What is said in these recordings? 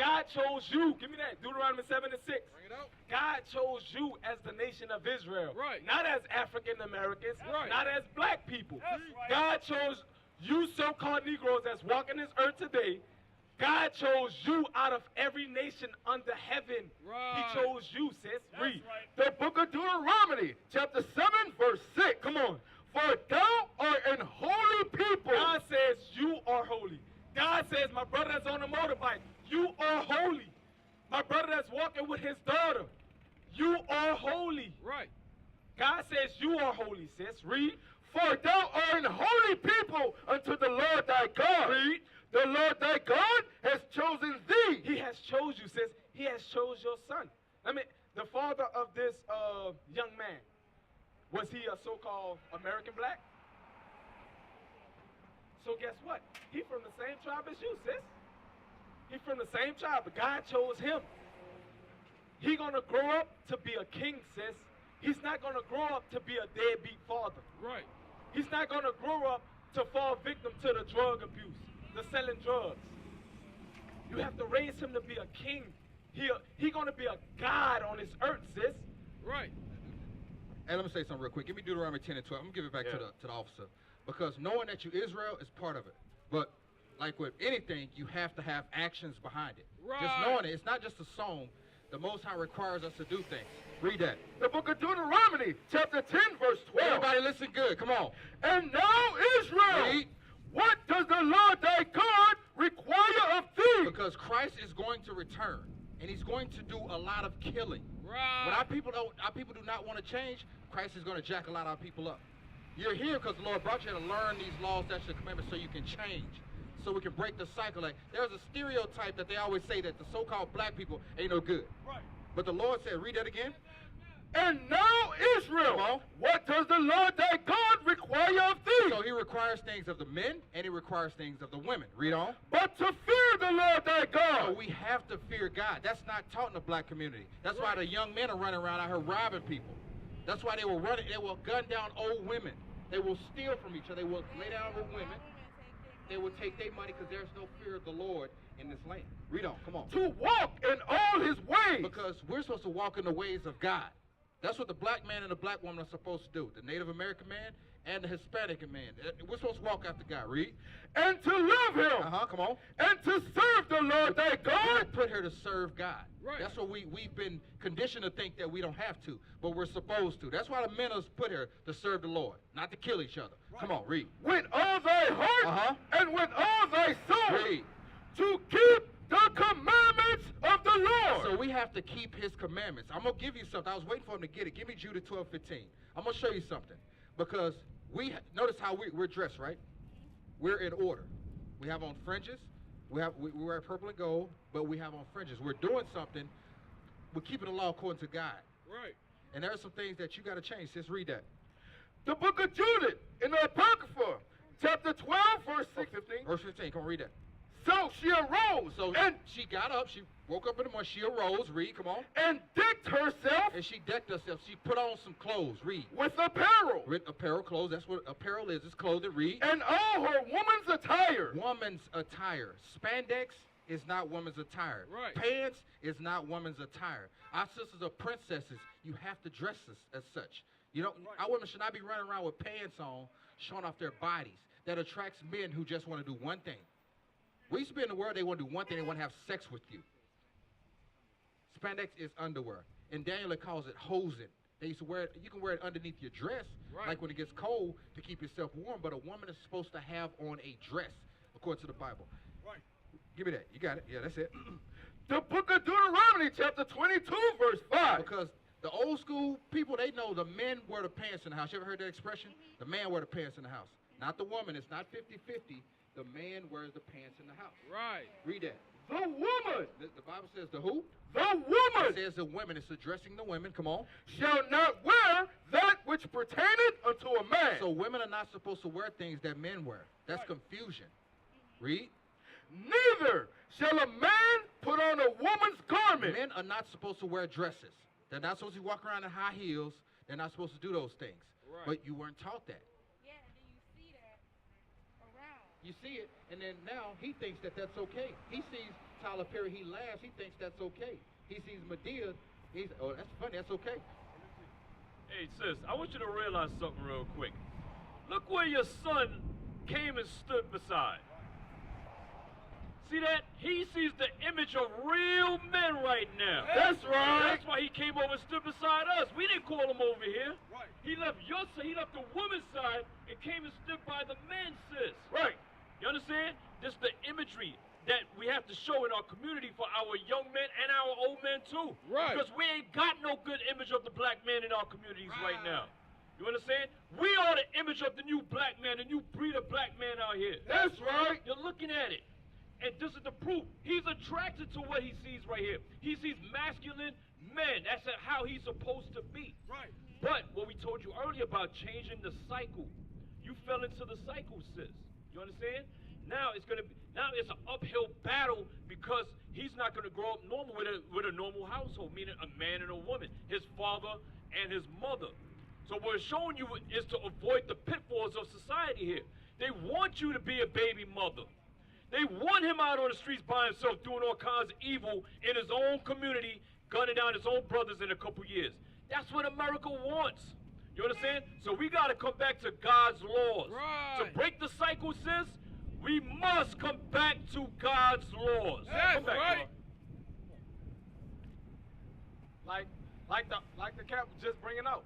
God chose you. Give me that. Deuteronomy 7:6. Bring it out. God chose you as the nation of Israel. Right. Not as African Americans. Right. Not as black people. That's right. God chose you so-called Negroes that's walking this earth today. God chose you out of every nation under heaven. Right. He chose you, sis. That's Read. right. The book of Deuteronomy, chapter 7, verse 6. Come on. For thou art an holy people. God says you are holy. God says, my brother that's on a motorbike, you are holy. My brother that's walking with his daughter, you are holy. Right. God says you are holy, sis. Read. For thou art an holy people unto the Lord thy God. Read. The Lord thy God has chosen thee. He has chose you, sis. He has chose your son. I mean, the father of this young man, was he a so-called American black? So guess what? He from the same tribe as you, sis. He from the same tribe, but God chose him. He gonna grow up to be a king, sis. He's not gonna grow up to be a deadbeat father. Right. He's not gonna grow up to fall victim to the drug abuse, the selling drugs. You have to raise him to be a king. He gonna be a god on this earth, sis. Right. Hey, let me say something real quick. Give me Deuteronomy 10 and 12. I'm gonna give it back to the officer, because knowing that you Israel is part of it. But like with anything, you have to have actions behind it. Right. Just knowing it, it's not just a song. The Most High requires us to do things. Read that. The book of Deuteronomy, chapter 10, verse 12. Everybody listen good. Come on. And now, Israel, Read. what does the Lord thy God require of thee? Because Christ is going to return, and he's going to do a lot of killing. Right. When our people do not want to change, Christ is going to jack a lot of our people up. You're here because the Lord brought you to learn these laws, statutes, and commandments so you can change, so we can break the cycle. Like, there's a stereotype that they always say that the so-called black people ain't no good. Right. But the Lord said, read that again. And now, Israel, Come on. what does the Lord thy God require of thee? So he requires things of the men, and he requires things of the women. Read on. But to fear the Lord thy God. So we have to fear God. That's not taught in the black community. That's why the young men are running around out here robbing people. That's why they will gun down old women. They will steal from each other. They will lay down with women. They will take their money because there's no fear of the Lord in this land. Read on. Come on. To walk in all his ways. Because we're supposed to walk in the ways of God. That's what the black man and the black woman are supposed to do. The Native American man and the Hispanic man. We're supposed to walk after God. Read. And to love him. Come on. And to serve the Lord thy We're God. put here to serve God. Right. That's what we've been conditioned to think that we don't have to, but we're supposed to. That's why the men are put here to serve the Lord, not to kill each other. Right. Come on, read. With all thy heart and with all thy soul. Read. To keep the commandments of the Lord. So we have to keep his commandments. I'm going to give you something. I was waiting for him to get it. Give me Judah 12:15. I'm going to show you something. Because notice how we're dressed, right? We're in order. We have on fringes. We wear purple and gold, but we have on fringes. We're doing something. We're keeping the law according to God. Right. And there are some things that you got to change. Just read that. The book of Judith in the Apocrypha, chapter 12, verse 15. Verse 15. Come on, read that. So she arose And she got up. She woke up in the morning. She arose. Read. Come on. and decked herself And she decked herself. She put on some clothes. Read. with apparel With apparel, clothes. That's what apparel is. It's clothing. Read. and all her woman's attire. Woman's attire. Spandex is not woman's attire. Right. Pants is not woman's attire. Our sisters are princesses. You have to dress as such. You know, our women should not be running around with pants on, showing off their bodies. That attracts men who just want to do one thing. We used to be in the world, they want to do one thing, they want to have sex with you. Spandex is underwear. And Daniel calls it hosen. They used to wear it, you can wear it underneath your dress, like when it gets cold, to keep yourself warm, but a woman is supposed to have on a dress, according to the Bible. Right. Give me that. You got it. Yeah, that's it. The book of Deuteronomy, chapter 22, verse 5. Because the old school people, they know the men wear the pants in the house. You ever heard that expression? The man wear the pants in the house. Not the woman. It's not 50-50. The man wears the pants in the house. Right. Read that. The woman, The Bible says the who? the It woman says the women. It's addressing the women. Come on. shall not wear that which pertaineth unto a man. So women are not supposed to wear things that men wear. That's confusion. Read. Neither shall a man put on a woman's garment. Men are not supposed to wear dresses. They're not supposed to walk around in high heels. They're not supposed to do those things. Right. But you weren't taught that. Yeah, do you see that around? You see it, and then now he thinks that that's okay. He sees Tyler Perry, he laughs. He thinks that's okay. He sees Medea. He's, oh, that's funny. That's okay. Hey, sis, I want you to realize something real quick. Look where your son came and stood beside. See that? He sees the image of real men right now. That's right. That's why he came over and stood beside us. We didn't call him over here. Right. He left your side, he left the woman's side and came and stood by the men's, sis. Right. You understand? This is the imagery that we have to show in our community for our young men and our old men too. Right. Because we ain't got no good image of the black man in our communities right now. You understand? We are the image of the new black man, the new breed of black man out here. That's right. You're looking at it. And this is the proof. He's attracted to what he sees right here. He sees masculine men. That's how he's supposed to be. Right. But what we told you earlier about changing the cycle, you fell into the cycle, sis. You understand? Now it's an uphill battle because he's not gonna grow up normal with a normal household, meaning a man and a woman, his father and his mother. So what we're showing you is to avoid the pitfalls of society here. They want you to be a baby mother. They want him out on the streets by himself doing all kinds of evil in his own community, gunning down his own brothers in a couple years. That's what America wants. You understand? So we got to come back to God's laws. Right. To break the cycle, sis, we must come back to God's laws. That's Come back, right. Lord. Like the cap was just bringing out.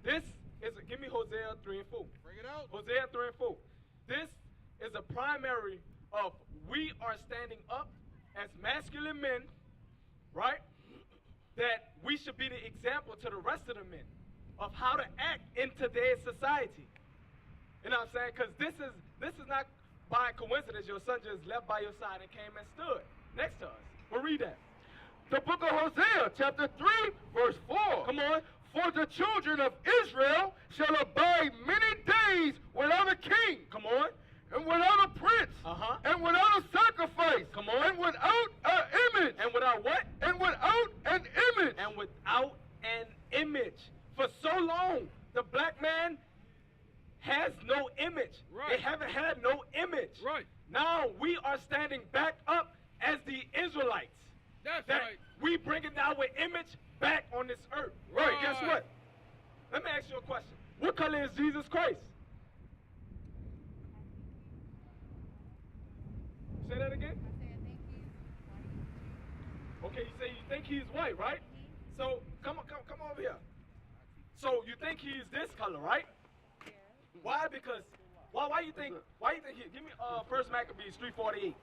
This is give me Hosea 3 and 4. Bring it out. Hosea 3 and 4. This is a primary of we are standing up as masculine men, right? That we should be the example to the rest of the men of how to act in today's society. You know what I'm saying? Because this is not by coincidence. Your son just left by your side and came and stood next to us. We'll read that. The book of Hosea, chapter 3, verse 4. Come on. For the children of Israel shall abide many days without a king. Come on. And without a prince. Uh-huh. And without a sacrifice. Come on. And without an image. And without what? And without an image. And without an image. For so long, the black man has no image. Right. They haven't had no image. Right. Now we are standing back up as the Israelites. That's That right. we bringing our image back on this earth. Right. Guess what? Let me ask you a question. What color is Jesus Christ? Say that again? Okay, you say you think he's white, right? So come over here. So you think he's this color, right? Why? Because why you think he, give me First Maccabees 3:48.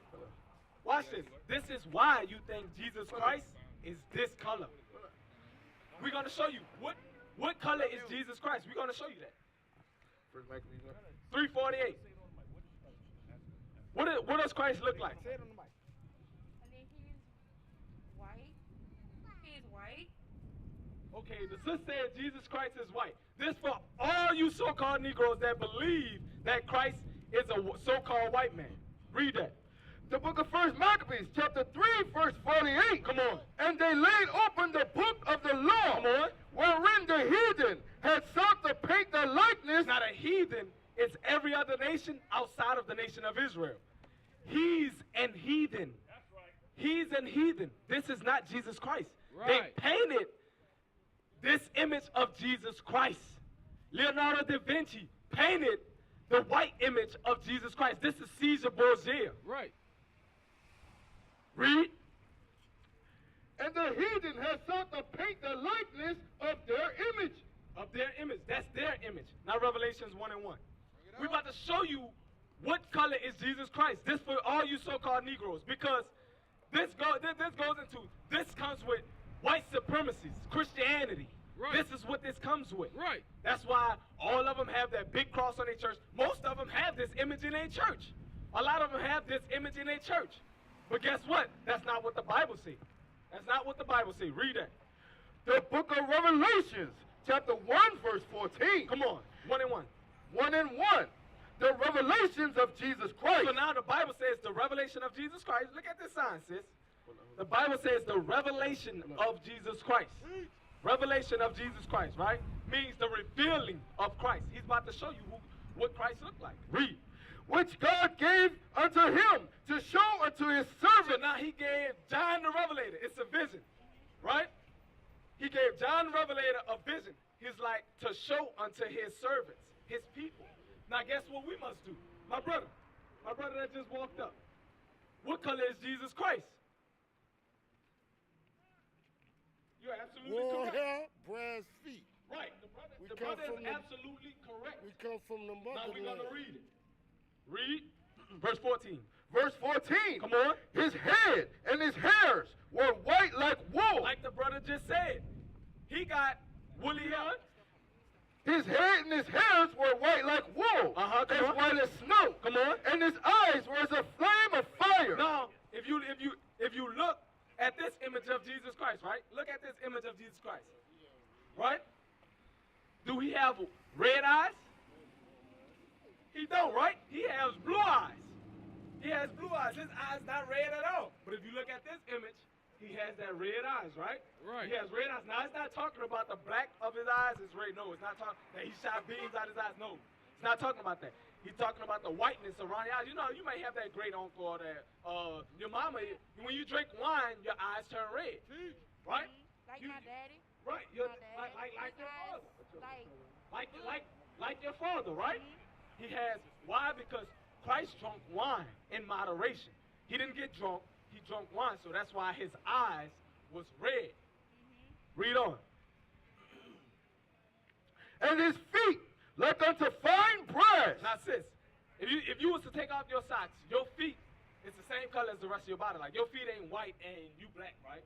Watch this. This is why you think Jesus Christ is this color. We're gonna show you what color is Jesus Christ. We're gonna show you that. First Maccabees 3:48. What does Christ look like? Say it on the mic. I think he's white. He's white. Okay, the sister said Jesus Christ is white. This for all you so-called Negroes that believe that Christ is a so-called white man. Read that. The book of First Maccabees, chapter 3, verse 48. Come on. And they laid open the book of the law, Come on. wherein the heathen had sought to paint the likeness. Not a heathen. It's every other nation outside of the nation of Israel. He's an heathen. That's right. He's an heathen. This is not Jesus Christ. Right. They painted this image of Jesus Christ. Leonardo da Vinci painted the white image of Jesus Christ. This is Caesar Borgia. Right. Read. And the heathen had sought to paint the likeness of their image. Of their image. That's their image. Now Revelations 1 and 1. We're about to show you what color is Jesus Christ. This for all you so-called Negroes. Because this comes with white supremacy, Christianity. Right. This is what this comes with. Right. That's why all of them have that big cross on their church. Most of them have this image in their church. A lot of them have this image in their church. But guess what? That's not what the Bible says. That's not what the Bible says. Read that. The book of Revelations, chapter 1, verse 14. Come on. 1 and 1. 1 and 1. The revelations of Jesus Christ. So now the Bible says the revelation of Jesus Christ. Look at this sign, sis. The Bible says the revelation of Jesus Christ. Revelation of Jesus Christ, right? Means the revealing of Christ. He's about to show you what Christ looked like. Read. which God gave unto him to show unto his So servants. now he gave John the Revelator. It's a vision, right? He gave John the Revelator a vision. He's like, to show unto his servants, his people. Now guess what we must do? My brother that just walked up. What color is Jesus Christ? You're absolutely Wool correct. hair, brass feet. Right, the We brother come is from the- absolutely correct. We come from the Now we're motherland. gonna read it. Read verse 14. Verse 14. Come on. His head and his hairs were white like wool. Like the brother just said, he got woolly hair. His head and his hairs were white like wool, Come as on. white as snow. Come on. And his eyes were as a flame of fire. Now, if you look at this image of Jesus Christ, right? Look at this image of Jesus Christ, right? Do he have red eyes? He don't, right? He has blue eyes. He has blue eyes. His eyes not red at all. But if you look at this image, he has that red eyes, right? Right. He has red eyes. Now, it's not talking about the black of his eyes is red. No, it's not talking that he shot beams out his eyes. No, it's not talking about that. He's talking about the whiteness around your eyes. You know, you may have that great uncle or that your mama. When you drink wine, your eyes turn red, right? Like You- my daddy. Right. You're, My dad. like His your eyes, father. Like your father, right? He has, why? Because Christ drank wine in moderation. He didn't get drunk, he drank wine, so that's why his eyes was red. Read on. And his feet like unto fine brass. Now sis, if you was to take off your socks, your feet is the same color as the rest of your body. Like your feet ain't white and you black, right?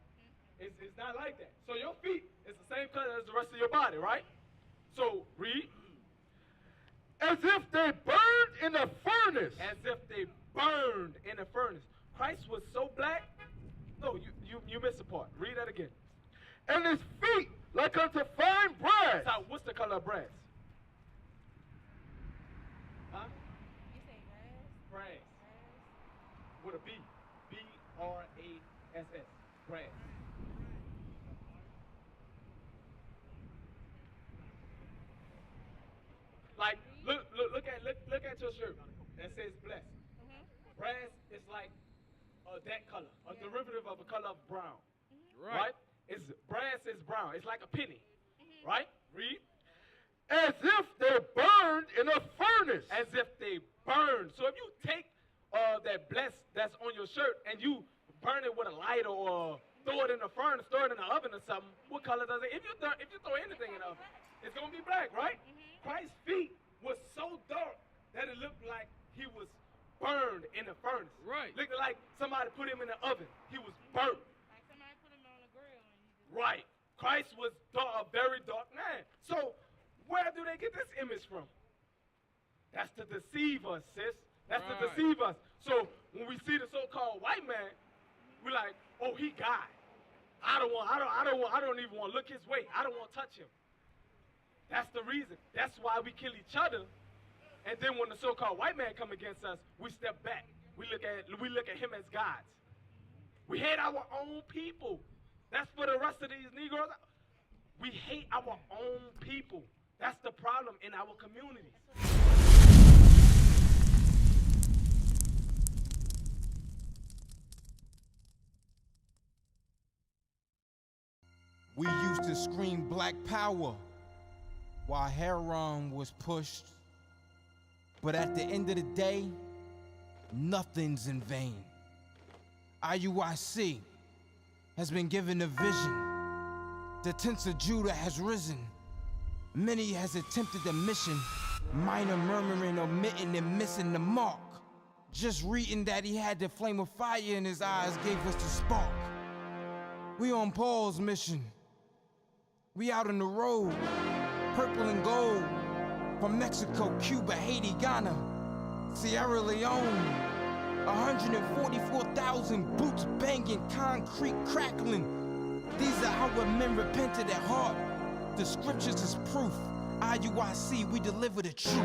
It's not like that. So your feet is the same color as the rest of your body, right? So read. As if they burned in a furnace. As if they burned in a furnace. Christ was so black. No, you missed a part. Read that again. And his feet like unto fine brass. Now, what's the color of brass? Huh? You say grass? Brass. Grass. With a B. B-R-A-S-S. Brass. Like, look at your shirt. That says blessed. Brass is like that color, a derivative of a color of brown. Right? It's brass is brown. It's like a penny. Right? Read. As if they burned in a furnace. As if they burned. So if you take that bless that's on your shirt and you burn it with a lighter or throw it in the furnace, throw it in the oven or something, what color does it? If you throw anything in the oven, it's gonna be black, right? Christ's feet was so dark that it looked like he was burned in the furnace. Right. Looked like somebody put him in the oven. He was burnt. Like somebody put him on a grill and he just Right. Christ was a very dark man. So where do they get this image from? That's to deceive us, sis. That's to Right. deceive us. So when we see the so-called white man, we're like, oh, he God. I don't even want to look his way. I don't want to touch him. That's the reason. That's why we kill each other. And then when the so-called white man come against us, we step back. We look at him as gods. We hate our own people. That's for the rest of these Negroes. We hate our own people. That's the problem in our communities. We used to scream black power while heroin was pushed. But at the end of the day, nothing's in vain. IUIC has been given a vision. The tents of Judah has risen. Many has attempted the mission, minor murmuring, omitting, and missing the mark. Just reading that he had the flame of fire in his eyes gave us the spark. We on Paul's mission. We out on the road, purple and gold, from Mexico, Cuba, Haiti, Ghana, Sierra Leone. 144,000 boots banging, concrete crackling. These are our men repented at heart. The scriptures is proof. IUIC, we deliver the truth.